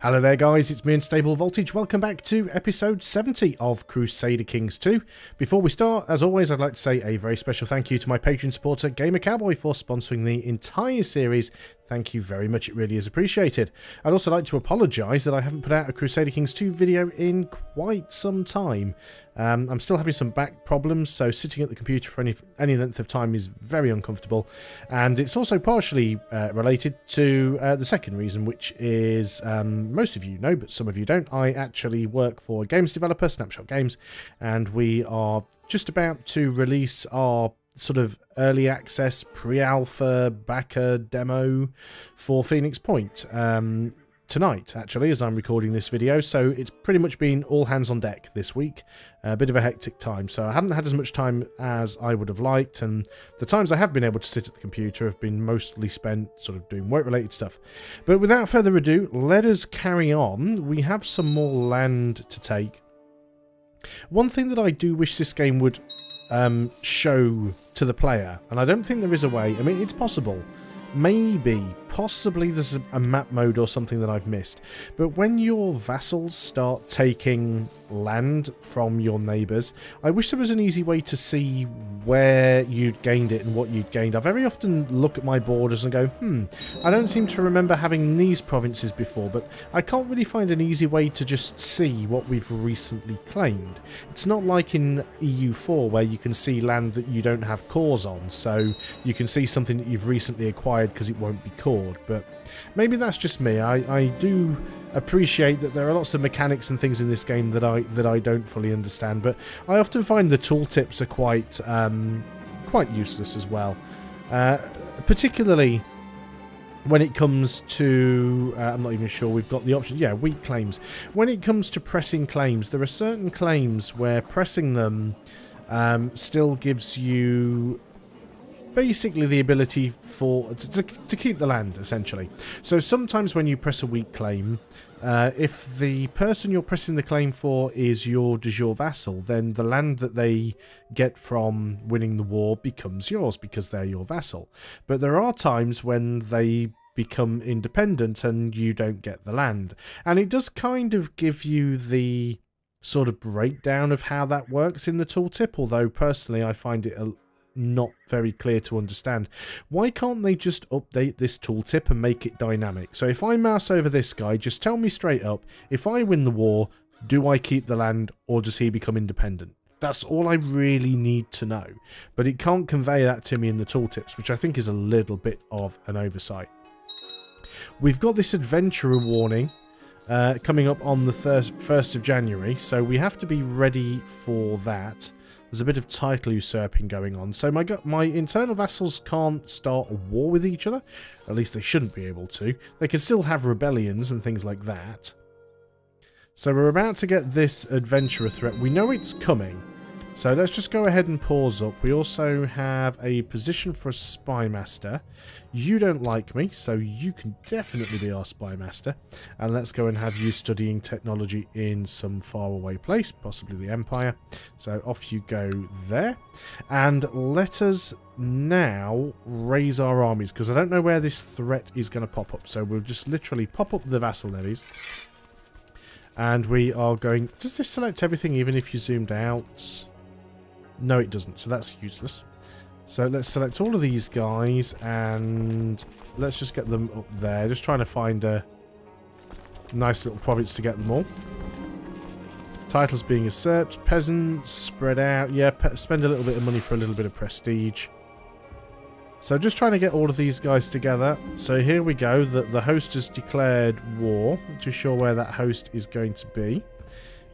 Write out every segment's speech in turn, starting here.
Hello there guys, it's me Unstable Voltage. Welcome back to episode 70 of Crusader Kings 2. Before we start, as always, I'd like to say a very special thank you to my Patreon supporter Gamer Cowboy for sponsoring the entire series. Thank you very much, it really is appreciated. I'd also like to apologise that I haven't put out a Crusader Kings 2 video in quite some time. I'm still having some back problems, so sitting at the computer for any length of time is very uncomfortable. And it's also partially related to the second reason, which is, most of you know, but some of you don't, I actually work for a games developer, Snapshot Games, and we are just about to release our sort of early access, pre-alpha, backer demo for Phoenix Point tonight, actually, as I'm recording this video. So it's pretty much been all hands on deck this week. A bit of a hectic time, so I haven't had as much time as I would have liked, and the times I have been able to sit at the computer have been mostly spent sort of doing work-related stuff. But without further ado, let us carry on. We have some more land to take. One thing that I do wish this game would show to the player, and I don't think there is a way. I mean, it's possible. Maybe, possibly there's a map mode or something that I've missed. But when your vassals start taking land from your neighbours, I wish there was an easy way to see where you'd gained it and what you'd gained. I very often look at my borders and go, I don't seem to remember having these provinces before, but I can't really find an easy way to just see what we've recently claimed. It's not like in EU4 where you can see land that you don't have cores on, so you can see something that you've recently acquired because it won't be cored. But maybe that's just me. I do appreciate that there are lots of mechanics and things in this game that I don't fully understand, but I often find the tooltips are quite useless as well, particularly when it comes to I'm not even sure we've got the option. Yeah, weak claims. When it comes to pressing claims, there are certain claims where pressing them still gives you basically the ability to keep the land, essentially. So sometimes when you press a weak claim, if the person you're pressing the claim for is your de jure vassal, then the land that they get from winning the war becomes yours because they're your vassal. But there are times when they become independent and you don't get the land. And it does kind of give you the sort of breakdown of how that works in the tooltip, although personally I find it not very clear to understand. Why can't they just update this tooltip and make it dynamic? So if I mouse over this guy, just tell me straight up, if I win the war, do I keep the land or does he become independent? That's all I really need to know. But it can't convey that to me in the tooltips, which I think is a little bit of an oversight. We've got this adventurer warning coming up on the 1st of January, so we have to be ready for that. There's a bit of title usurping going on. So my internal vassals can't start a war with each other. At least they shouldn't be able to. They can still have rebellions and things like that. So we're about to get this adventurer threat. We know it's coming. So let's just go ahead and pause up. We also have a position for a spy master. You don't like me, so you can definitely be our spy master. And let's go and have you studying technology in some faraway place, possibly the Empire. So off you go there. And let us now raise our armies, because I don't know where this threat is going to pop up. So we'll just literally pop up the vassal levies. And we are going... Does this select everything even if you zoomed out? No, it doesn't, so that's useless. So let's select all of these guys and let's just get them up there. Just trying to find a nice little province to get them all. Titles being usurped, peasants, spread out. Yeah, spend a little bit of money for a little bit of prestige. So just trying to get all of these guys together. So here we go. The host has declared war. Not too sure where that host is going to be.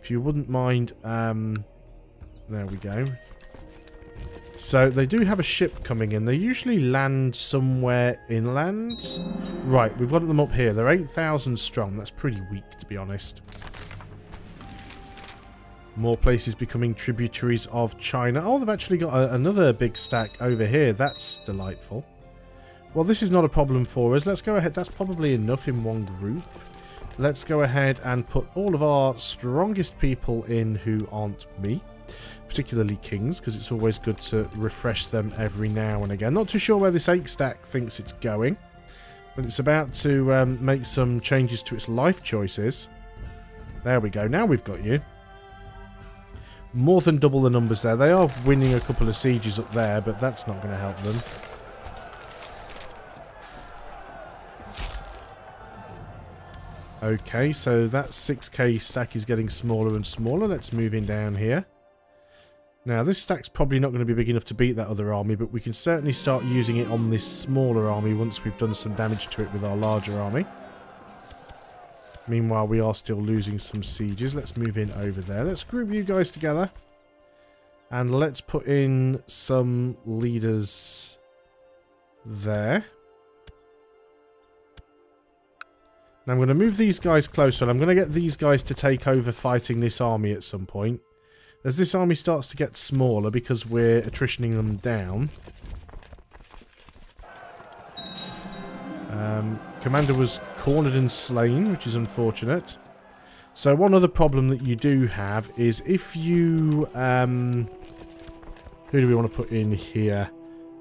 If you wouldn't mind... there we go. So they do have a ship coming in. They usually land somewhere inland. Right, we've got them up here. They're 8,000 strong. That's pretty weak, to be honest. More places becoming tributaries of China. Oh, they've actually got another big stack over here. That's delightful. Well, this is not a problem for us. Let's go ahead. That's probably enough in one group. Let's go ahead and put all of our strongest people in who aren't me. Particularly kings, because it's always good to refresh them every now and again. Not too sure where this 8 stack thinks it's going, But it's about to make some changes to its life choices. There we go. Now we've got you. More than double the numbers there. They are winning a couple of sieges up there, but that's not going to help them. Okay, so that 6k stack is getting smaller and smaller. Let's move in down here. Now, this stack's probably not going to be big enough to beat that other army, but we can certainly start using it on this smaller army once we've done some damage to it with our larger army. Meanwhile, we are still losing some sieges. Let's move in over there. Let's group you guys together. And let's put in some leaders there. Now, I'm going to move these guys closer, and I'm going to get these guys to take over fighting this army at some point. As this army starts to get smaller because we're attritioning them down. Commander was cornered and slain, which is unfortunate. So one other problem that you do have is if you... who do we want to put in here?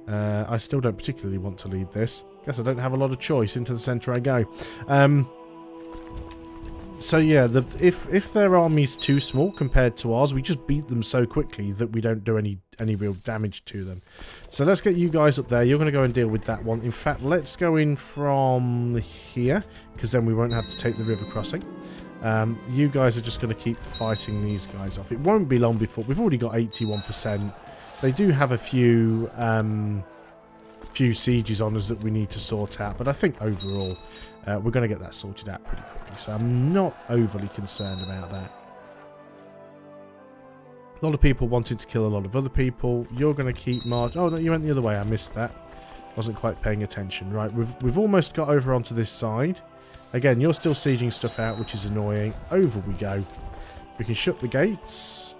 I still don't particularly want to lead this. Guess I don't have a lot of choice. Into the centre I go. So yeah, if their army's too small compared to ours, we just beat them so quickly that we don't do any real damage to them. So let's get you guys up there. You're going to go and deal with that one. In fact, let's go in from here, because then we won't have to take the river crossing. You guys are just going to keep fighting these guys off. It won't be long before... We've already got 81%. They do have a few sieges on us that we need to sort out, but I think overall we're going to get that sorted out pretty quickly, so I'm not overly concerned about that. A lot of people wanted to kill a lot of other people. You're going to keep march. Oh no, you went the other way. I missed that. Wasn't quite paying attention. Right, we've almost got over onto this side. Again, you're still sieging stuff out, which is annoying. Over we go. We can shut the gates.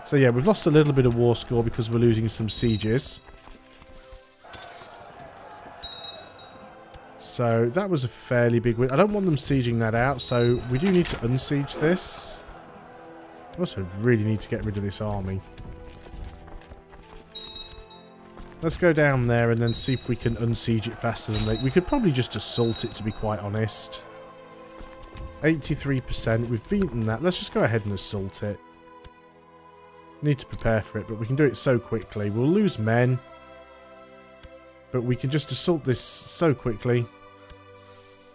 So yeah, we've lost a little bit of war score because we're losing some sieges. So that was a fairly big win. I don't want them sieging that out, so we do need to unsiege this. I also really need to get rid of this army. Let's go down there and then see if we can unsiege it faster than they... We could probably just assault it, to be quite honest. 83%. We've beaten that. Let's just go ahead and assault it. Need to prepare for it, but we can do it so quickly. We'll lose men, but we can just assault this so quickly.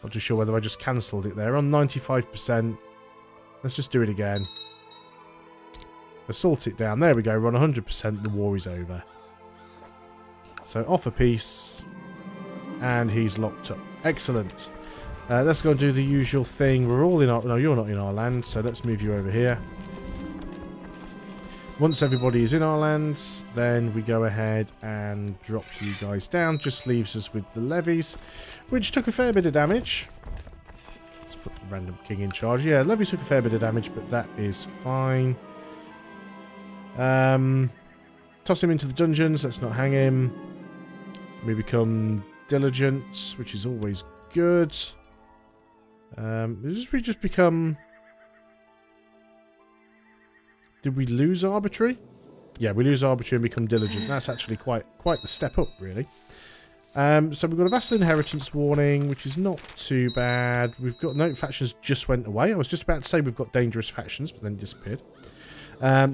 Not too sure whether I just cancelled it there. On 95%. Let's just do it again. Assault it down. There we go. We're on 100%. The war is over. So offer peace. And he's locked up. Excellent. Let's go and do the usual thing. We're all in our... No, you're not in our land, so let's move you over here. Once everybody is in our lands, then we go ahead and drop you guys down. Just leaves us with the levies, which took a fair bit of damage. Let's put the random king in charge. Yeah, levies took a fair bit of damage, but that is fine. Toss him into the dungeons. Let's not hang him. We become diligent, which is always good. We just become... Did we lose arbitrary? Yeah, we lose arbitrary and become diligent. That's actually quite the step up, really. So we've got a vassal inheritance warning, which is not too bad. We've got no factions just went away. I was just about to say we've got dangerous factions, but then it disappeared.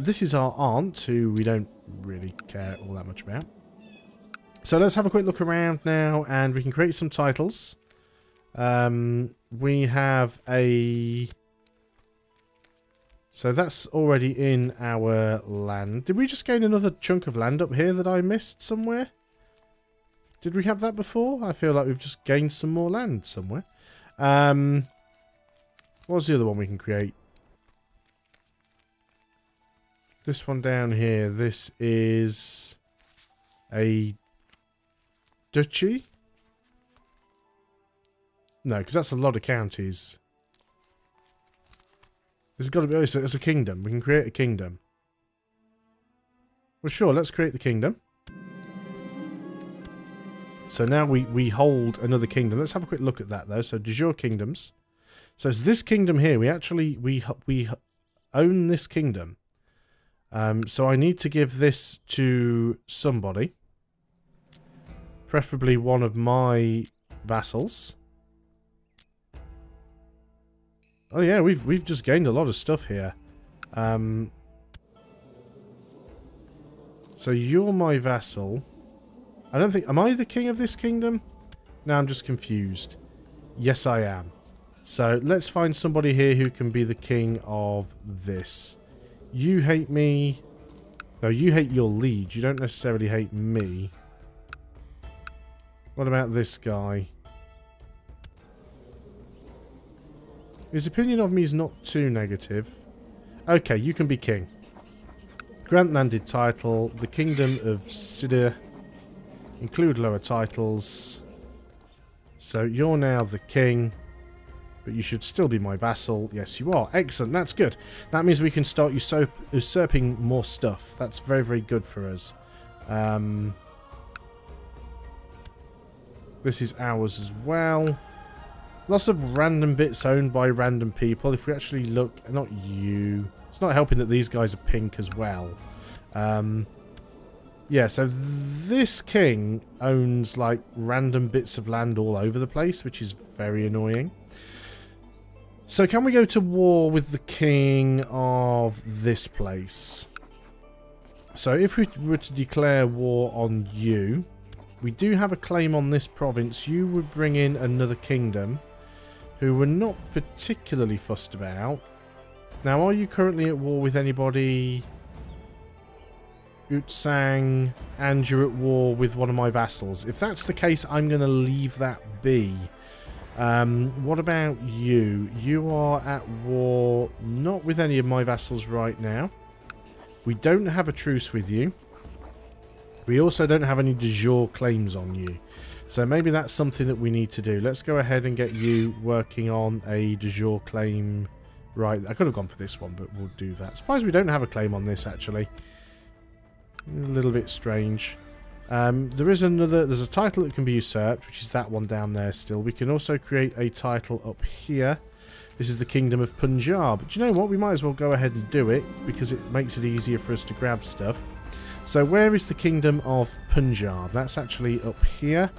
This is our aunt, who we don't really care all that much about. So let's have a quick look around now, and we can create some titles. We have a... So that's already in our land. Did we just gain another chunk of land up here that I missed somewhere? Did we have that before? I feel like we've just gained some more land somewhere. What's the other one we can create? This one down here. This is a duchy? No, because that's a lot of counties. There's got to be... Oh, it's a kingdom. We can create a kingdom. Well, sure, let's create the kingdom. So now we hold another kingdom. Let's have a quick look at that, though. So, de jure kingdoms. So, it's this kingdom here. We actually... We own this kingdom. So, I need to give this to somebody. Preferably one of my vassals. Oh yeah, we've just gained a lot of stuff here. So you're my vassal. I don't think... Am I the king of this kingdom? No, I'm just confused. Yes, I am. So let's find somebody here who can be the king of this. You hate me. No, you hate your liege. You don't necessarily hate me. What about this guy? His opinion of me is not too negative. Okay, you can be king. Grant landed title. The kingdom of Sidr. Include lower titles. So you're now the king. But you should still be my vassal. Yes, you are. Excellent. That's good. That means we can start usurping more stuff. That's very, very good for us. This is ours as well. Lots of random bits owned by random people. If we actually look... Not you. It's not helping that these guys are pink as well. Yeah, so this king owns, like, random bits of land all over the place, which is very annoying. So can we go to war with the king of this place? So if we were to declare war on you, we do have a claim on this province. You would bring in another kingdom who we're not particularly fussed about. Now, are you currently at war with anybody? Utsang, and you're at war with one of my vassals. If that's the case, I'm going to leave that be. What about you? You are at war not with any of my vassals right now. We don't have a truce with you. We also don't have any de jure claims on you. So maybe that's something that we need to do. Let's go ahead and get you working on a de jure claim. Right, I could have gone for this one, but we'll do that. Surprised we don't have a claim on this, actually. A little bit strange. There's a title that can be usurped, which is that one down there still. We can also create a title up here. This is the Kingdom of Punjab. Do you know what? We might as well go ahead and do it, because it makes it easier for us to grab stuff. So where is the Kingdom of Punjab? That's actually up here.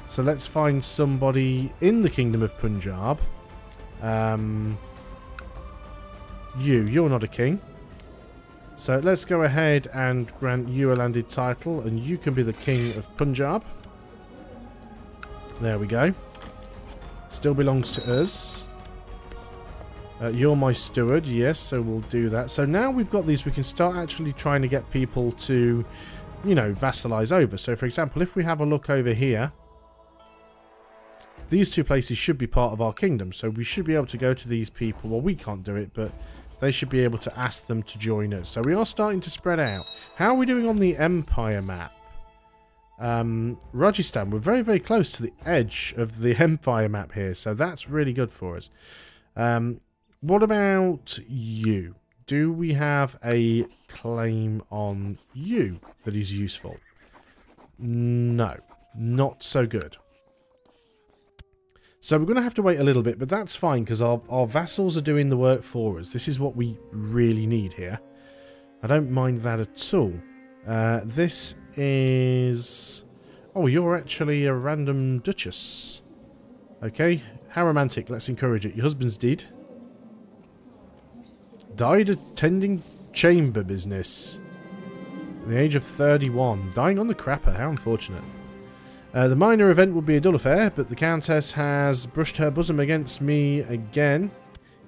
So let's find somebody in the Kingdom of Punjab. You're not a king. So let's go ahead and grant you a landed title, and you can be the King of Punjab. There we go. Still belongs to us. You're my steward, yes, so we'll do that. So now we've got these, we can start actually trying to get people to, you know, vassalize over. So for example, if we have a look over here, these two places should be part of our kingdom. So we should be able to go to these people. Well, we can't do it, but they should be able to ask them to join us. So we are starting to spread out. How are we doing on the Empire map? Rajasthan, we're very, very close to the edge of the Empire map here. So that's really good for us. What about you? Do we have a claim on you that is useful? No, not so good. So we're going to have to wait a little bit, but that's fine because our vassals are doing the work for us. This is what we really need here. I don't mind that at all. This is... Oh, you're actually a random duchess. Okay, how romantic. Let's encourage it. Your husband's dead. Died attending chamber business. At the age of 31. Dying on the crapper. How unfortunate. The minor event would be a dull affair, but the Countess has brushed her bosom against me again.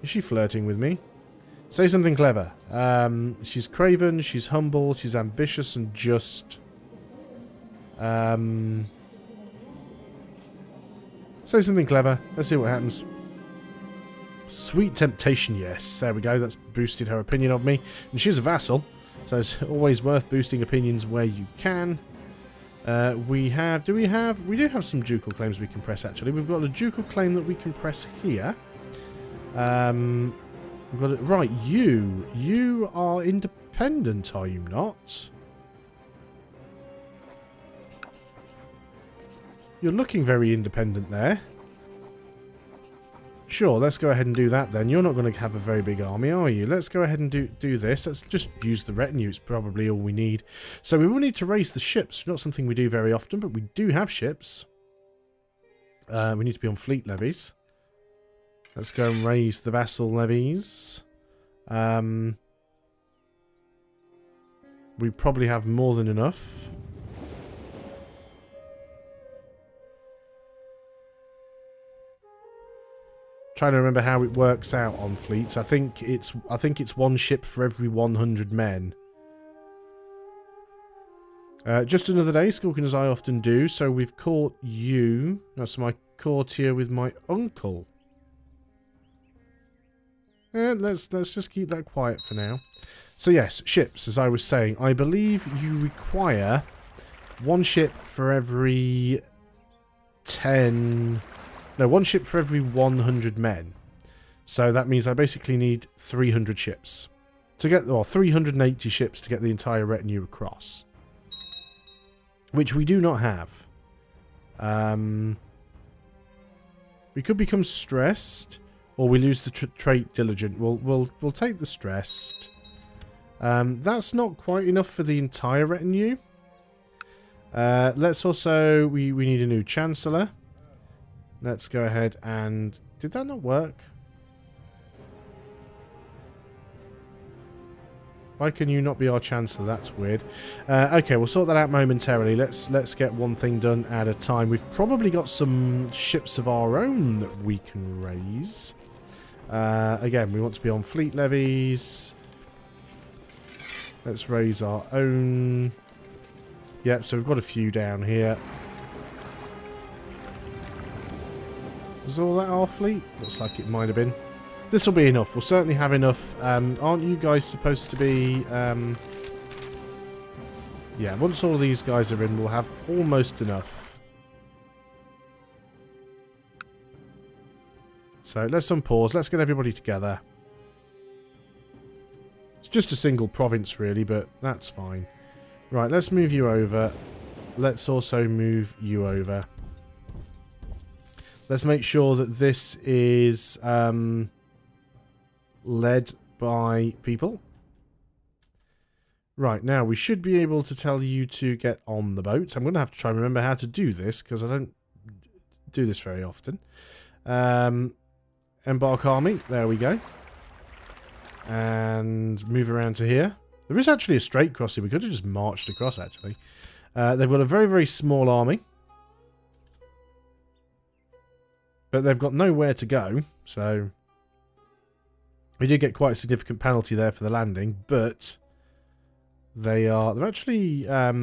Is she flirting with me? Say something clever. She's craven, she's humble, she's ambitious and just. Say something clever. Let's see what happens. Sweet temptation, yes. There we go. That's boosted her opinion of me. And she's a vassal, so it's always worth boosting opinions where you can. We do have some ducal claims we can press, actually. We've got a ducal claim that we can press here. We've got it. Right, you are independent, are you not? You're looking very independent there. Sure, let's go ahead and do that then. You're not going to have a very big army, are you? Let's go ahead and do this. Let's just use the retinue. It's probably all we need. So we will need to raise the ships. Not something we do very often, but we do have ships. We need to be on fleet levies. Let's go and raise the vassal levies. We probably have more than enough. Trying to remember how it works out on fleets. I think it's one ship for every 100 men. Just another day, skulking as I often do. So we've caught you. That's my courtier with my uncle. And let's just keep that quiet for now. So yes, ships. As I was saying, I believe you require one ship for every 10. No, one ship for every 100 men. So that means I basically need 300 ships to get, or 380 ships to get the entire retinue across, which we do not have. We could become stressed, or we lose the trait diligent. We'll take the stressed. That's not quite enough for the entire retinue. Let's also we need a new chancellor. Let's go ahead and... Did that not work? Why can you not be our chancellor? That's weird. Okay, we'll sort that out momentarily. Let's get one thing done at a time. We've probably got some ships of our own that we can raise. Again, we want to be on fleet levies. Let's raise our own. Yeah, so we've got a few down here. Was all that our fleet? Looks like it might have been. This will be enough. We'll certainly have enough. Aren't you guys supposed to be... Yeah, once all of these guys are in, we'll have almost enough. So let's unpause. Let's get everybody together. It's just a single province, really, but that's fine. Right, let's move you over. Let's also move you over. Let's make sure that this is led by people. Right, now we should be able to tell you to get on the boat. I'm going to have to try and remember how to do this, because I don't do this very often. Embark army, there we go. And move around to here. There is actually a straight crossing. We could have just marched across, actually. They've got a very, very small army. But they've got nowhere to go, so... We did get quite a significant penalty there for the landing, but... They're actually... well,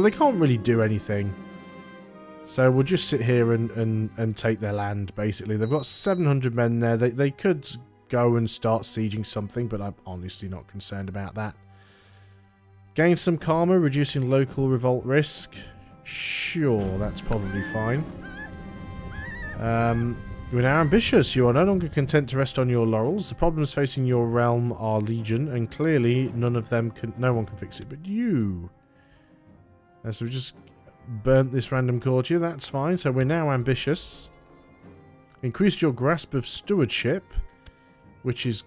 they can't really do anything. So we'll just sit here and take their land, basically. They've got 700 men there. They could go and start sieging something, but I'm honestly not concerned about that. Gain some karma, reducing local revolt risk. Sure, that's probably fine. You're now ambitious. You are no longer content to rest on your laurels. The problems facing your realm are legion, and clearly no one can fix it but you. So we just burnt this random courtier. That's fine. So we're now ambitious. Increased your grasp of stewardship, which is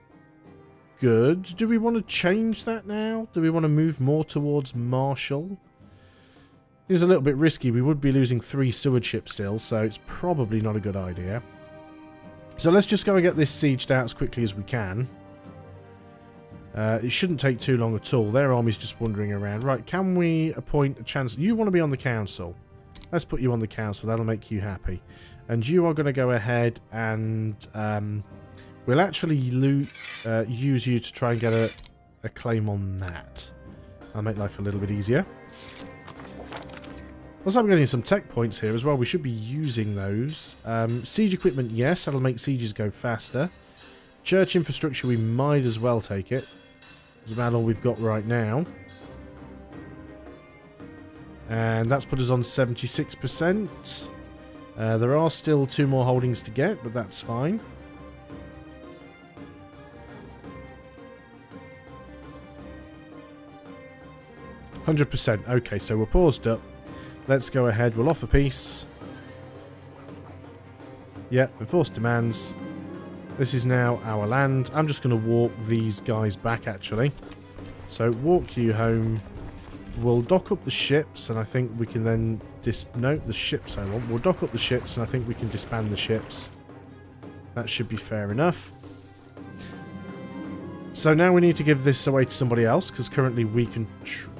good. Do we want to change that now? Do we want to move more towards martial? It's a little bit risky. We would be losing 3 stewardship still, so it's probably not a good idea. So let's just go and get this sieged out as quickly as we can. It shouldn't take too long at all. Their army's just wandering around. Right, can we appoint a chancellor? You want to be on the council. Let's put you on the council. That'll make you happy. And you are going to go ahead and... we'll actually use you to try and get a claim on that. That'll make life a little bit easier. Also, I'm getting some tech points here as well. We should be using those. Siege equipment, yes. That'll make sieges go faster. Church infrastructure, we might as well take it. It's about all we've got right now. And that's put us on 76%. There are still 2 more holdings to get, but that's fine. %. Okay, so we're paused up. Let's go ahead. We'll offer peace. Yeah, enforced demands. This is now our land. I'm just going to walk these guys back, actually. So, walk you home. We'll dock up the ships, and I think we can then... No, the ships I want. We'll dock up the ships, and I think we can disband the ships. That should be fair enough. So now we need to give this away to somebody else, because currently we can...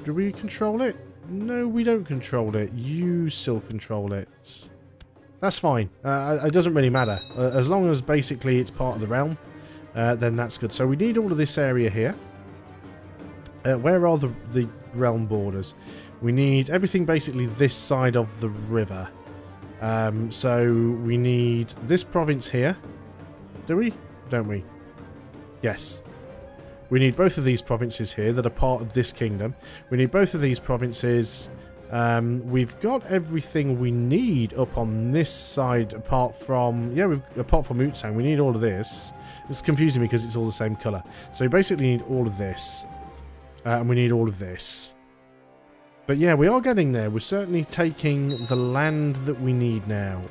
Do we control it? No, we don't control it. You still control it. That's fine. It doesn't really matter. As long as basically it's part of the realm, then that's good. So we need all of this area here. Where are the realm borders? We need everything basically this side of the river. So we need this province here. Do we? Don't we? Yes. We need both of these provinces here that are part of this kingdom. We need both of these provinces. We've got everything we need up on this side apart from... Yeah, apart from Utsang. We need all of this. It's confusing me because it's all the same colour. So we basically need all of this. And we need all of this. But yeah, we are getting there. We're certainly taking the land that we need now.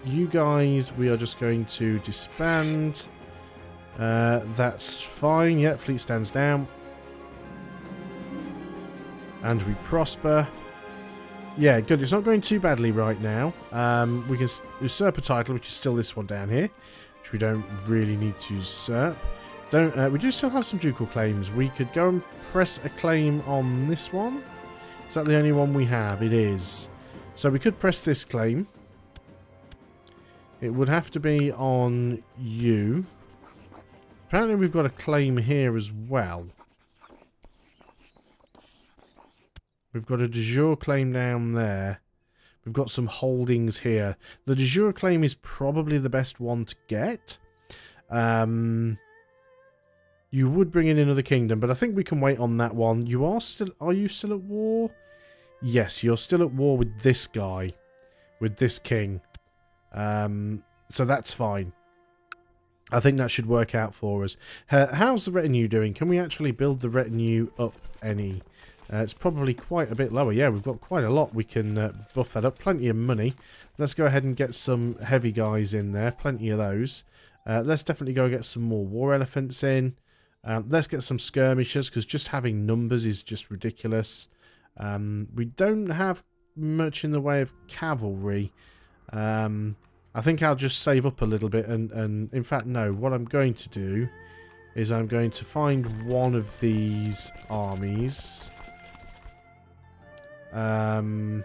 You guys, we are just going to disband. That's fine. Yeah, fleet stands down. And we prosper. Yeah, good. It's not going too badly right now. We can usurp a title, which is still this one down here, which we don't really need to usurp. We do still have some ducal claims. We could go and press a claim on this one. Is that the only one we have? It is. So we could press this claim. It would have to be on you. Apparently we've got a claim here as well. We've got a de jure claim down there. We've got some holdings here. The de jure claim is probably the best one to get. You would bring in another kingdom, but I think we can wait on that one. Are you still at war? Yes, you're still at war with this guy. With this king. So that's fine. I think that should work out for us. How's the retinue doing? Can we actually build the retinue up any? It's probably quite a bit lower. Yeah, we've got quite a lot. We can buff that up. Plenty of money. Let's go ahead and get some heavy guys in there. Plenty of those. Let's definitely go get some more war elephants in. Let's get some skirmishers, because just having numbers is just ridiculous. We don't have much in the way of cavalry. I think I'll just save up a little bit and in fact, no. What I'm going to do is I'm going to find one of these armies. I'm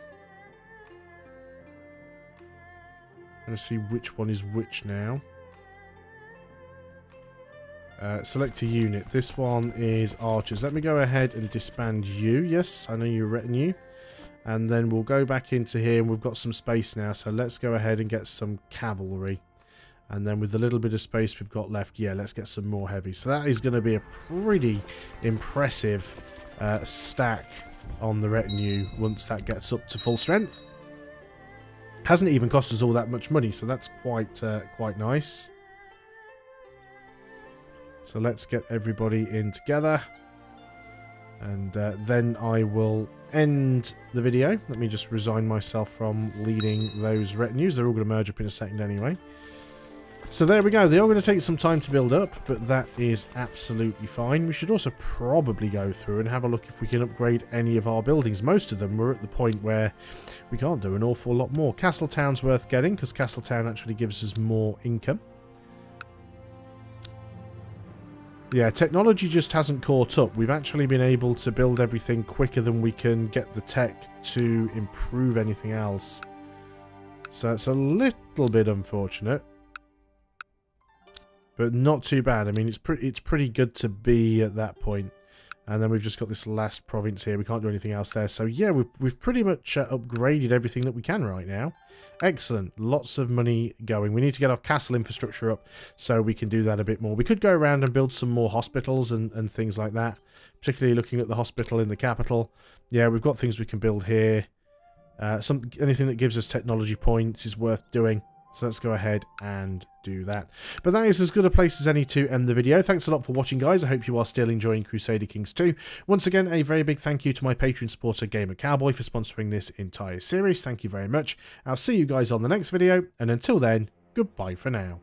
going to see which one is which now. Select a unit. This one is archers. Let me go ahead and disband you. Yes, I know you're retinue. And then we'll go back into here, and we've got some space now. So let's go ahead and get some cavalry. And then with the little bit of space we've got left, yeah, let's get some more heavy. So that is going to be a pretty impressive stack on the retinue once that gets up to full strength. Hasn't even cost us all that much money, so that's quite nice. So let's get everybody in together. And then I will end the video. Let me just resign myself from leading those retinues. They're all going to merge up in a second anyway. So there we go. They are going to take some time to build up, but that is absolutely fine. We should also probably go through and have a look if we can upgrade any of our buildings. Most of them, we're at the point where we can't do an awful lot more. Castletown's worth getting, because Castletown actually gives us more income. Yeah, technology just hasn't caught up. We've actually been able to build everything quicker than we can get the tech to improve anything else. So it's a little bit unfortunate. But not too bad. I mean, it's pretty good to be at that point. And then we've just got this last province here. We can't do anything else there. So yeah, we've pretty much upgraded everything that we can right now. Excellent. Lots of money going. We need to get our castle infrastructure up so we can do that a bit more. We could go around and build some more hospitals and things like that. Particularly looking at the hospital in the capital. Yeah, we've got things we can build here. Anything that gives us technology points is worth doing. So let's go ahead and do that. But that is as good a place as any to end the video. Thanks a lot for watching, guys. I hope you are still enjoying Crusader Kings 2. Once again, a very big thank you to my Patreon supporter, Gamer Cowboy, for sponsoring this entire series. Thank you very much. I'll see you guys on the next video. And until then, Goodbye for now.